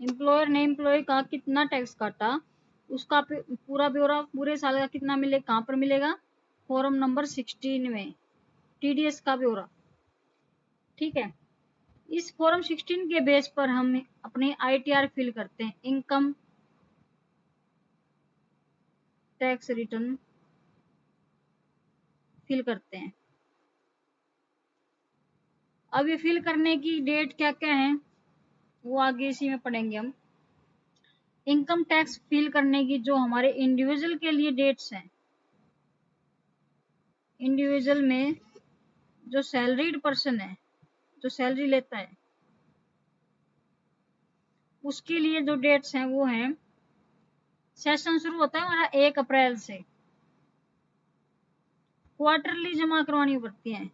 Employer ने employ का कितना टैक्स काटा, उसका पूरा ब्यौरा पूरे साल का कितना मिले, कहाँ पर मिलेगा, फॉर्म नंबर 16 में, टीडीएस का ब्यौरा। ठीक है, इस फॉर्म 16 के बेस पर हम अपने आईटीआर फिल करते हैं, इनकम टैक्स रिटर्न फिल करते हैं। अब ये फिल करने की डेट क्या क्या है वो आगे इसी में पढ़ेंगे हम। इनकम टैक्स फिल करने की जो हमारे इंडिविजुअल के लिए डेट्स हैं, इंडिविजुअल में जो सैलरीड पर्सन है, जो सैलरी लेता है, उसके लिए जो डेट्स हैं वो हैं, सेशन शुरू होता है हमारा 1 अप्रैल से, क्वार्टरली जमा करवानी पड़ती है।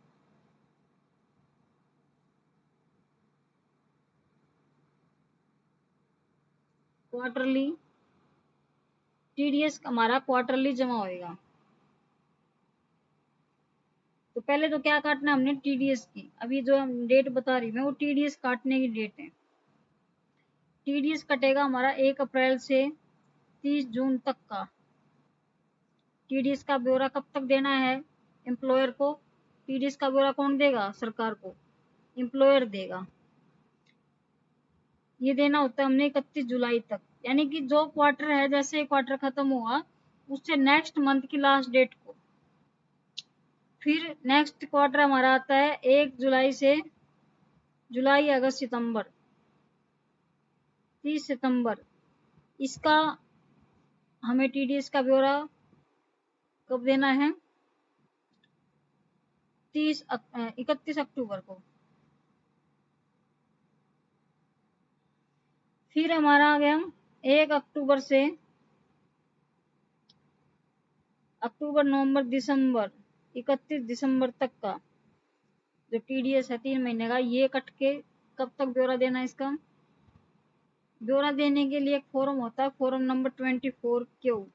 क्वार्टरली टीडीएस हमारा क्वार्टरली जमा होएगा। तो पहले तो क्या काटना है हमने, टीडीएस की। अभी जो हम डेट बता रही मैं वो टीडीएस काटने की डेट है। टीडीएस कटेगा हमारा 1 अप्रैल से 30 जून तक का। टीडीएस का ब्यौरा कब तक देना है एम्प्लॉयर को, टीडीएस का ब्यौरा कौन देगा, सरकार को, एम्प्लॉयर देगा। ये देना होता है हमने 31 जुलाई तक, यानी कि जो क्वार्टर है, जैसे क्वार्टर खत्म हुआ उससे नेक्स्ट मंथ की लास्ट डेट को, फिर नेक्स्ट क्वार्टर हमारा आता है 1 जुलाई से जुलाई, अगस्त, सितंबर, 30 सितंबर। इसका हमें टीडीएस का ब्यौरा कब देना है, 31 अक्टूबर को। फिर हमारा आ गया 1 अक्टूबर से अक्टूबर, नवंबर, दिसंबर, 31 दिसंबर तक का जो टीडीएस है 3 महीने का, ये कट के कब तक ब्यौरा देना है इसका। ब्यौरा देने के लिए एक फॉर्म होता है, फॉर्म नंबर 24Q,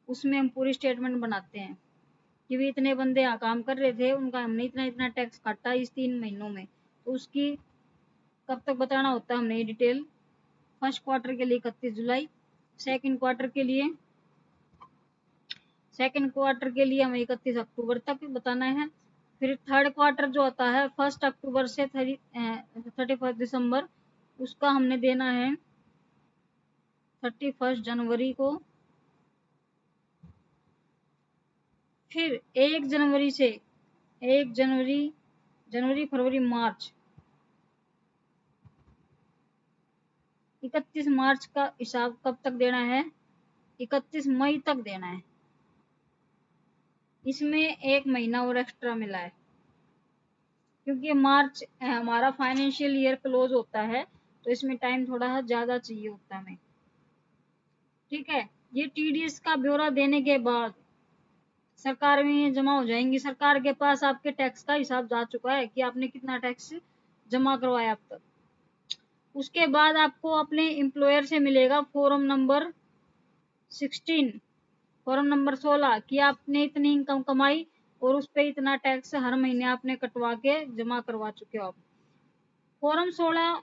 उसमें हम पूरी स्टेटमेंट बनाते हैं कि भी इतने बंदे यहाँ काम कर रहे थे, उनका हमने इतना इतना टैक्स काटा इस 3 महीनों में, तो उसकी कब तक बताना होता है हमने ये डिटेल। फर्स्ट क्वार्टर के लिए 31 जुलाई, सेकंड क्वार्टर के लिए हमें 31 अक्टूबर तक बताना है। फिर थर्ड क्वार्टर जो होता है 1 अक्टूबर से 31 दिसंबर, उसका हमने देना है 31 जनवरी को। फिर 1 जनवरी से 1 जनवरी, फरवरी, मार्च, 31 मार्च का हिसाब कब तक देना है, 31 मई तक देना है। इसमें 1 महीना और एक्स्ट्रा मिला है, क्योंकि मार्च हमारा फाइनेंशियल ईयर क्लोज होता है, तो इसमें टाइम थोड़ा ज्यादा चाहिए होता है हमें। ठीक है, ये टीडीएस का ब्यौरा देने के बाद सरकार में ये जमा हो जाएंगी, सरकार के पास आपके टैक्स का हिसाब जा चुका है कि आपने कितना टैक्स जमा करवाया अब तक। उसके बाद आपको अपने एम्प्लॉयर से मिलेगा फॉर्म नंबर 16, फॉर्म नंबर 16 कि आपने इतनी इनकम कमाई और उस पर इतना टैक्स हर महीने आपने कटवा के जमा करवा चुके हो आप। फॉर्म 16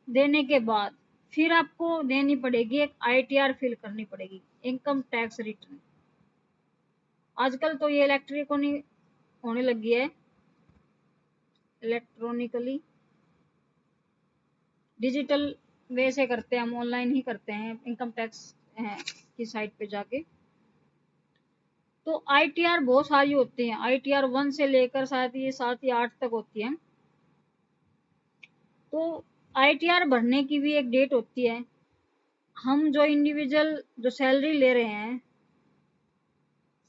देने के बाद फिर आपको देनी पड़ेगी एक आईटीआर फिल करनी पड़ेगी, इनकम टैक्स रिटर्न। आजकल तो ये इलेक्ट्रॉनिक होने लगी है, इलेक्ट्रॉनिकली डिजिटल वे से करते हैं हम, ऑनलाइन ही करते हैं इनकम टैक्स की साइट पे जाके। तो आईटीआर बहुत सारी होती हैं, आईटीआर 1 से लेकर शायद ये 7 या 8 तक होती है। तो आईटीआर भरने की भी एक डेट होती है। हम जो इंडिविजुअल जो सैलरी ले रहे हैं,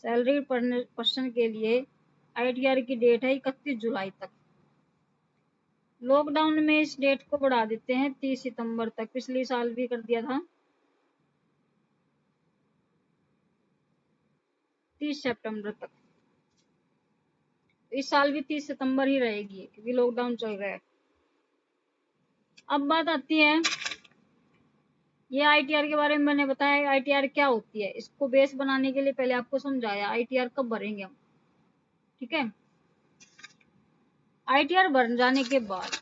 सैलरी पर्सन के लिए आईटीआर की डेट है 31 जुलाई तक। लॉकडाउन में इस डेट को बढ़ा देते हैं 30 सितंबर तक, पिछले साल भी कर दिया था 30 सितंबर तक। इस साल भी 30 सितंबर ही रहेगी क्योंकि लॉकडाउन चल रहा है। अब बात आती है, ये आईटीआर के बारे में मैंने बताया आईटीआर क्या होती है। इसको बेस बनाने के लिए पहले आपको समझाया आईटीआर कब भरेंगे हम। ठीक है, आईटीआर भर जाने के बाद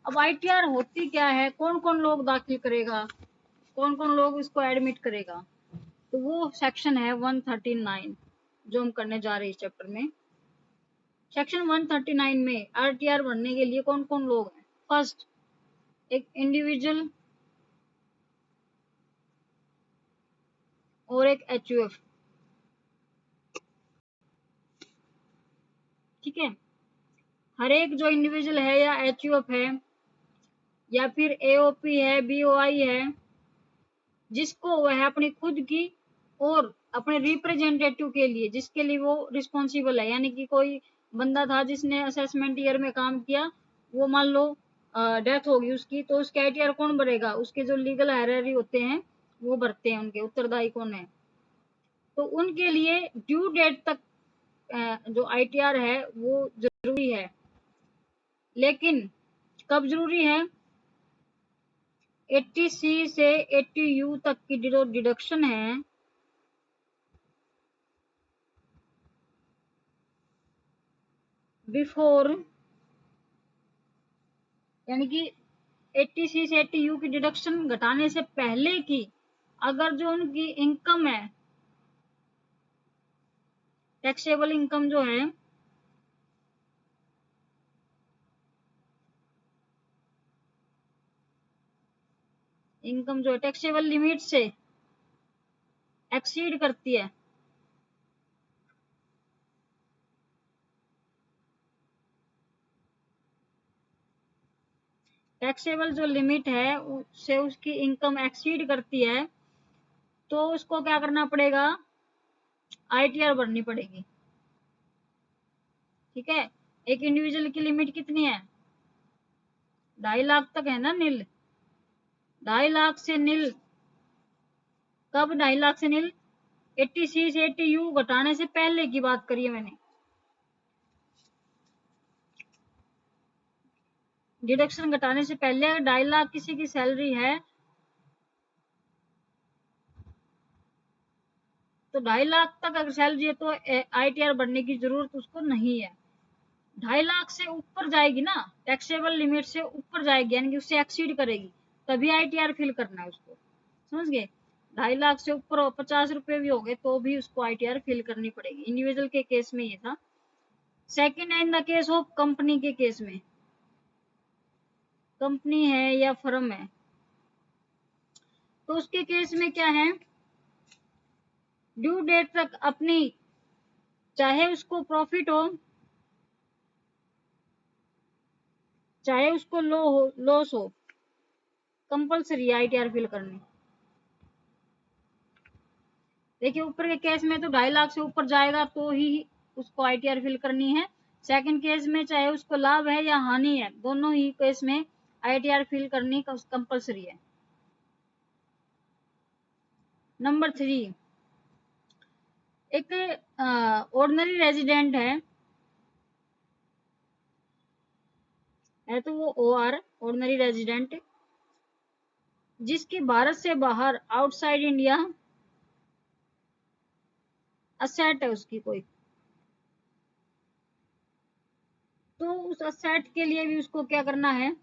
अब आईटीआर होती क्या है, कौन कौन लोग दाखिल करेगा, कौन कौन लोग इसको एडमिट करेगा, तो वो सेक्शन है 139 जो हम करने जा रहे हैं इस चैप्टर में। सेक्शन 139 में आरटीआर भरने के लिए कौन कौन लोग हैं। फर्स्ट, एक इंडिविजुअल और एक एचयूएफ, ठीक है। हर एक जो इंडिविजुअल है या एचयूएफ है या फिर एओपी है, बीओआई है, जिसको वह अपनी खुद की और अपने रिप्रेजेंटेटिव के लिए, जिसके लिए वो रिस्पॉन्सिबल है, यानी कि कोई बंदा था जिसने असेसमेंट ईयर में काम किया, वो मान लो डेथ होगी उसकी, तो उसके आईटीआर कौन भरेगा, उसके जो लीगल हायरार्की होते हैं वो भरते हैं, उनके उत्तरदायी कौन है। तो उनके लिए ड्यू डेट तक जो आईटीआर है वो जरूरी है। लेकिन कब जरूरी है, 80C से 80U तक की जो डिडक्शन है, बिफोर, यानी कि 80C से 80U की डिडक्शन घटाने से पहले की अगर जो उनकी इनकम है, टैक्सेबल इनकम जो है, इनकम जो है टैक्सेबल लिमिट से एक्सीड करती है, टैक्सेबल जो लिमिट है उससे उसकी इनकम एक्सीड करती है, तो उसको क्या करना पड़ेगा, आईटीआर भरनी पड़ेगी, ठीक है। एक इंडिविजुअल की लिमिट कितनी है, 2.5 लाख तक है ना, नील, 2.5 लाख से नील, कब 2.5 लाख से नील, 80C से 80U घटाने से पहले की बात करी है मैंने, डिडक्शन घटाने से पहले अगर 2.5 लाख किसी की सैलरी है तो 2.5 लाख तक अगर सैलरी है तो आईटीआर भरने की जरूरत उसको नहीं है। 2.5 लाख से ऊपर जाएगी ना, टैक्सेबल लिमिट से ऊपर जाएगी, यानी कि उससे एक्सीड करेगी, तभी आईटीआर फिल करना है उसको, समझ गए। 2.5 लाख से ऊपर 50 रुपए भी हो गए तो भी उसको आईटीआर फिल करनी पड़ेगी। इंडिविजुअल के केस में ये था। सेकेंड है in the case of company के केस में, कंपनी है या फर्म है तो उसके केस में क्या है, ड्यू डेट तक अपनी, चाहे उसको प्रॉफिट हो चाहे उसको लॉस हो, कंपलसरी आईटीआर फिल करनी। देखिए ऊपर के केस में तो 2.5 लाख से ऊपर जाएगा तो ही उसको आईटीआर फिल करनी है। सेकंड केस में चाहे उसको लाभ है या हानि है, दोनों ही केस में आईटीआर फिल करनी कंपलसरी है। नंबर 3, एक ऑर्डिनरी रेजिडेंट है तो वो ओआर, ऑर्डिनरी रेजिडेंट, जिसकी भारत से बाहर आउटसाइड इंडिया असेट है उसकी कोई, तो उस असेट के लिए भी उसको क्या करना है,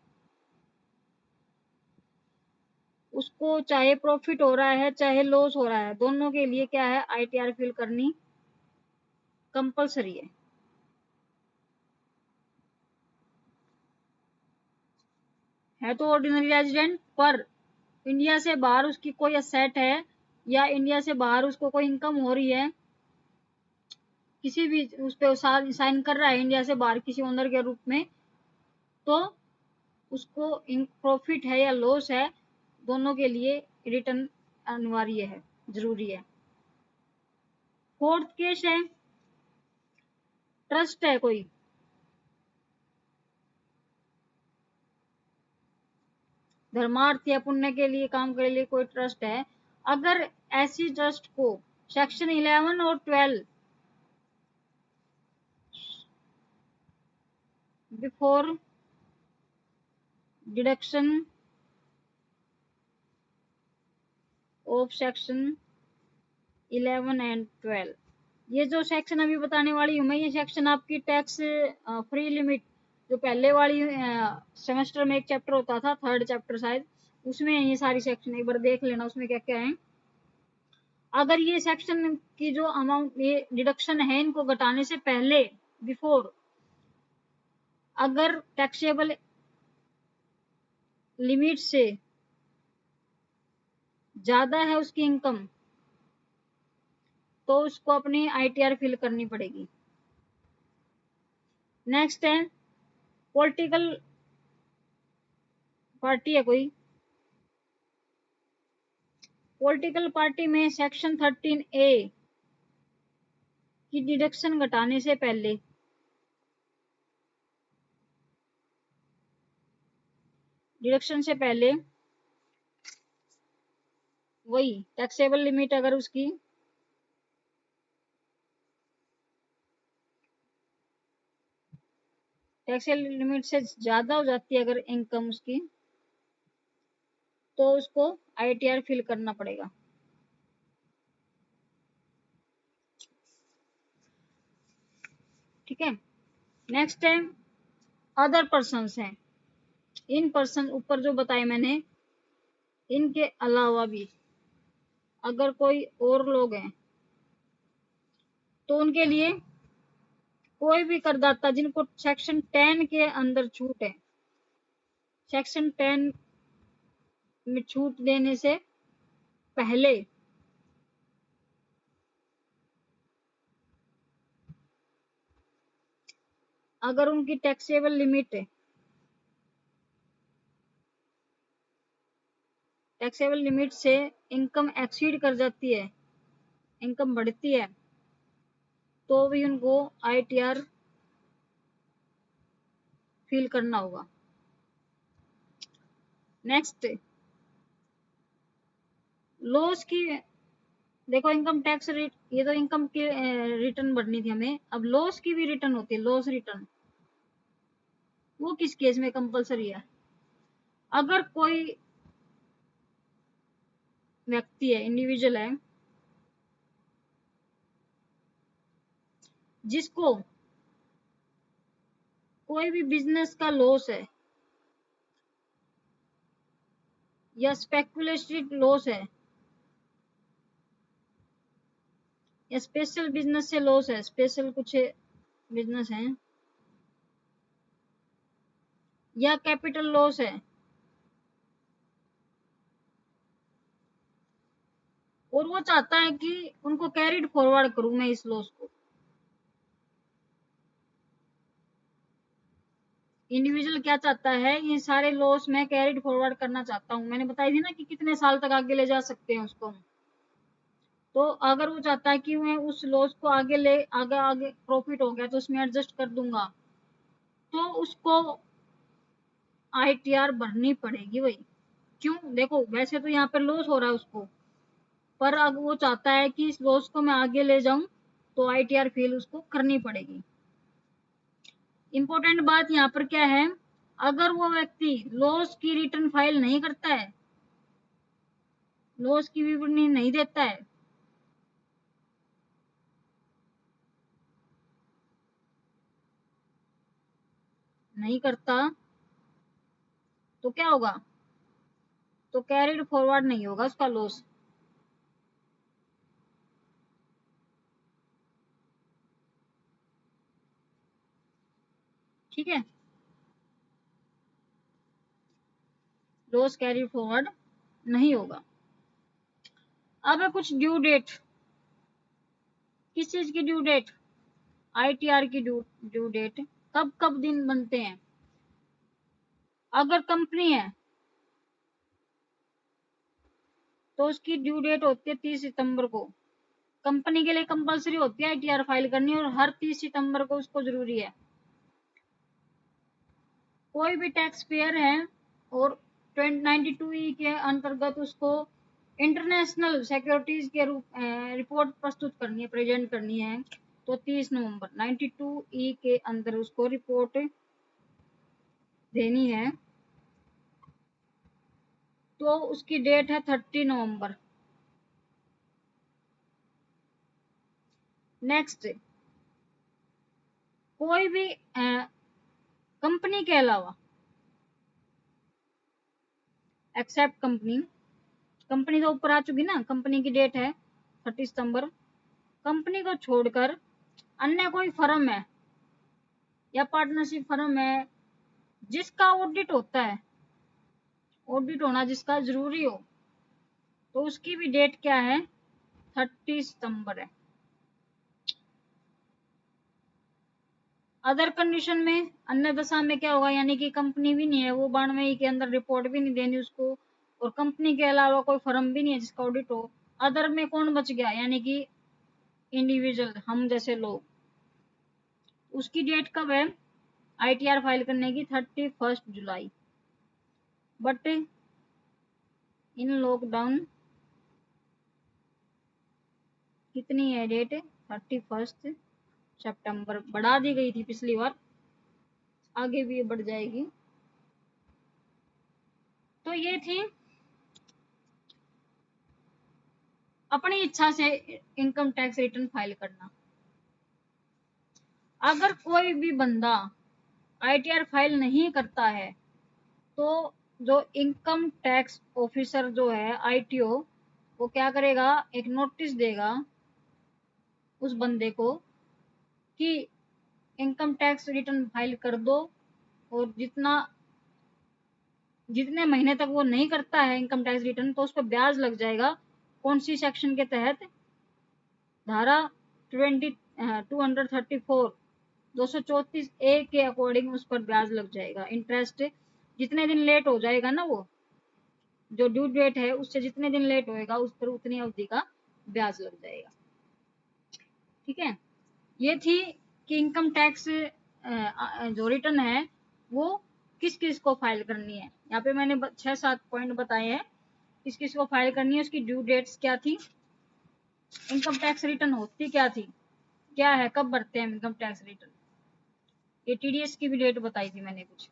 उसको चाहे प्रॉफिट हो रहा है चाहे लॉस हो रहा है, दोनों के लिए क्या है, आईटीआर फिल करनी कंपलसरी है तो ऑर्डिनरी रेजिडेंट, पर इंडिया से बाहर उसकी कोई असेट है या इंडिया से बाहर उसको कोई इनकम हो रही है, किसी भी उस पे साइन कर रहा है इंडिया से बाहर किसी ओनर के रूप में, तो उसको प्रॉफिट है या लॉस है, दोनों के लिए रिटर्न अनिवार्य है, जरूरी है। फोर्थ केस है, ट्रस्ट है कोई, धर्मार्थ या पुण्य के लिए काम के लिए कोई ट्रस्ट है, अगर ऐसी ट्रस्ट को सेक्शन 11 और 12 before deduction of section 11 and 12, ये जो सेक्शन अभी बताने वाली हूँ मैं, ये सेक्शन आपकी टैक्स फ्री लिमिट जो पहले वाली सेमेस्टर में एक चैप्टर होता था, थर्ड चैप्टर शायद, उसमें ये सारी सेक्शन एक बार देख लेना, उसमें क्या क्या है। अगर ये सेक्शन की जो अमाउंट, ये डिडक्शन है, इनको घटाने से पहले, बिफोर, अगर टैक्सेबल लिमिट से ज्यादा है उसकी इनकम, तो उसको अपनी आईटीआर फिल करनी पड़ेगी। नेक्स्ट है पॉलिटिकल पार्टी है कोई, पॉलिटिकल पार्टी में सेक्शन 13A की डिडक्शन घटाने से पहले, डिडक्शन से पहले वही टैक्सेबल लिमिट अगर उसकी टैक्सेबल लिमिट से ज्यादा हो जाती है अगर इनकम उसकी, तो उसको आईटीआर फिल करना पड़ेगा। ठीक है। नेक्स्ट है अदर पर्सन्स हैं। इन पर्सन ऊपर जो बताए मैंने, इनके अलावा भी अगर कोई और लोग हैं, तो उनके लिए कोई भी करदाता जिनको सेक्शन 10 के अंदर छूट है, सेक्शन 10 में छूट देने से पहले अगर उनकी टैक्सेबल लिमिट है, टैक्सेबल लिमिट से इनकम एक्सीड कर जाती है, इनकम बढ़ती है, तो भी उनको आईटीआर फिल करना होगा। नेक्स्ट लॉस की, देखो इनकम टैक्स रेट, ये तो इनकम की रिटर्न भरनी थी हमें, अब लॉस की भी रिटर्न होती है, लॉस रिटर्न। वो किस केस में कंपलसरी है? अगर कोई व्यक्ति है, इंडिविजुअल है, जिसको कोई भी बिजनेस का लॉस है या स्पेकुलेटिव लॉस है या स्पेशल बिजनेस से लॉस है, स्पेशल कुछ बिजनेस है, या कैपिटल लॉस है, और वो चाहता है कि उनको कैरिड फॉरवर्ड करूं मैं इस लॉस को, इंडिविजुअल क्या चाहता है, ये सारे लॉस मैं कैरिड फॉरवर्ड करना चाहता हूँ। मैंने बताई थी ना कि कितने साल तक आगे ले जा सकते हैं उसको। तो अगर वो चाहता है कि मैं उस लॉस को आगे ले, आगे आगे प्रॉफिट हो गया तो उसमें एडजस्ट कर दूंगा, तो उसको आईटीआर भरनी पड़ेगी भाई। क्यों? देखो वैसे तो यहाँ पर लॉस हो रहा है उसको, पर अब वो चाहता है कि इस लॉस को मैं आगे ले जाऊं, तो आईटीआर फिल उसको करनी पड़ेगी। इंपॉर्टेंट बात यहाँ पर क्या है, अगर वो व्यक्ति लॉस की रिटर्न फाइल नहीं करता है, लॉस की विवरणी नहीं देता है, नहीं करता, तो क्या होगा? तो कैरिड फॉरवर्ड नहीं होगा उसका लॉस। ठीक है, लॉस कैरी फॉरवर्ड नहीं होगा। अब है कुछ ड्यू डेट। किस चीज की ड्यू डेट? आईटीआर की ड्यू डेट। कब कब दिन बनते हैं? अगर कंपनी है तो उसकी ड्यू डेट होती है 30 सितंबर को। कंपनी के लिए कंपलसरी होती है आईटीआर फाइल करनी, और हर 30 सितंबर को उसको जरूरी है। कोई भी टैक्स पेयर है और 92E के अंतर्गत उसको इंटरनेशनल सिक्योरिटीज के रूप रिपोर्ट प्रस्तुत करनी है, प्रेजेंट करनी है, तो 30 नवंबर 92E के अंदर उसको रिपोर्ट देनी है, तो उसकी डेट है 30 नवंबर। नेक्स्ट, कोई भी कंपनी के अलावा, एक्सेप्ट कंपनी, कंपनी तो ऊपर आ चुकी ना, कंपनी की डेट है 30 सितंबर। कंपनी को छोड़कर अन्य कोई फर्म है या पार्टनरशिप फर्म है जिसका ऑडिट होता है, ऑडिट होना जिसका जरूरी हो, तो उसकी भी डेट क्या है, 30 सितंबर है। अदर कंडीशन में, अन्य दशा में क्या होगा, यानी कि कंपनी भी नहीं है वो, 92 के अंदर रिपोर्ट भी नहीं देनी उसको, और कंपनी के अलावा कोई फर्म भी नहीं है जिसका ऑडिट हो। अदर में कौन बच गया, यानी कि इंडिविजुअल, हम जैसे लोग। उसकी डेट कब है आईटीआर फाइल करने की, 31 जुलाई। बट इन लॉकडाउन कितनी है डेट, 31 सितंबर, बढ़ा दी गई थी पिछली बार, आगे भी बढ़ जाएगी। तो ये थी अपनी इच्छा से इनकम टैक्स रिटर्न फाइल करना। अगर कोई भी बंदा आईटीआर फाइल नहीं करता है तो जो इनकम टैक्स ऑफिसर जो है आईटीओ, वो क्या करेगा, एक नोटिस देगा उस बंदे को कि इनकम टैक्स रिटर्न फाइल कर दो, और जितने महीने तक वो नहीं करता है इनकम टैक्स रिटर्न तो उस पर ब्याज लग जाएगा। कौन सी सेक्शन के तहत, धारा 234 234 ए के अकॉर्डिंग उस पर ब्याज लग जाएगा। इंटरेस्ट जितने दिन लेट हो जाएगा ना, वो जो ड्यू डेट है उससे जितने दिन लेट होएगा उस पर उतनी अवधि का ब्याज लग जाएगा। ठीक है, ये थी कि इनकम टैक्स जो रिटर्न है वो किस किस को फाइल करनी है। यहाँ पे मैंने 6-7 पॉइंट बताए हैं किस किस को फाइल करनी है, उसकी ड्यू डेट्स क्या थी, इनकम टैक्स रिटर्न होती क्या थी, क्या है, कब भरते हैं इनकम टैक्स रिटर्न, ये टीडीएस की भी डेट बताई थी मैंने कुछ।